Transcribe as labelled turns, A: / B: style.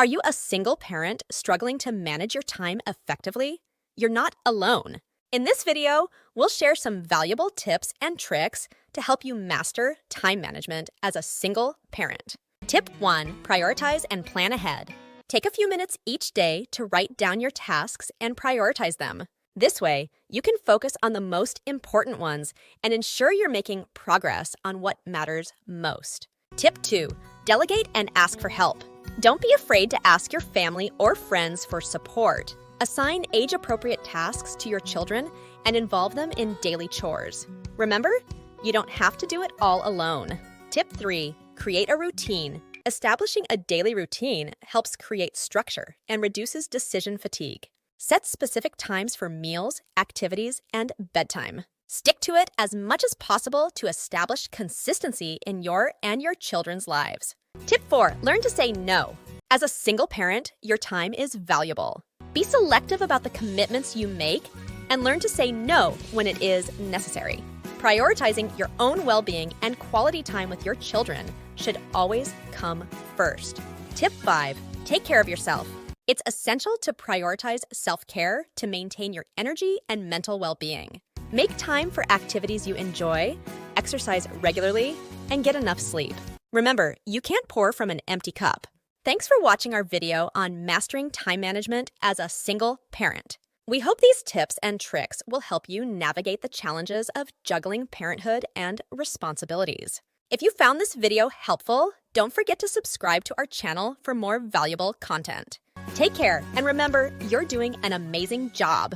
A: Are you a single parent struggling to manage your time effectively? You're not alone. In this video, we'll share some valuable tips and tricks to help you master time management as a single parent. Tip 1. Prioritize and plan ahead. Take a few minutes each day to write down your tasks and prioritize them. This way, you can focus on the most important ones and ensure you're making progress on what matters most. Tip 2. Delegate and ask for help. Don't be afraid to ask your family or friends for support. Assign age-appropriate tasks to your children and involve them in daily chores. Remember, you don't have to do it all alone. Tip 3. Create a routine. Establishing a daily routine helps create structure and reduces decision fatigue. Set specific times for meals, activities, and bedtime. Stick to it as much as possible to establish consistency in your and your children's lives. Tip 4. Learn to say no. As a single parent, your time is valuable. Be selective about the commitments you make and learn to say no when it is necessary. Prioritizing your own well-being and quality time with your children should always come first. Tip 5. Take care of yourself. It's essential to prioritize self-care to maintain your energy and mental well-being. Make time for activities you enjoy, exercise regularly, and get enough sleep. Remember, you can't pour from an empty cup. Thanks for watching our video on mastering time management as a single parent. We hope these tips and tricks will help you navigate the challenges of juggling parenthood and responsibilities. If you found this video helpful, don't forget to subscribe to our channel for more valuable content. Take care, and remember, you're doing an amazing job.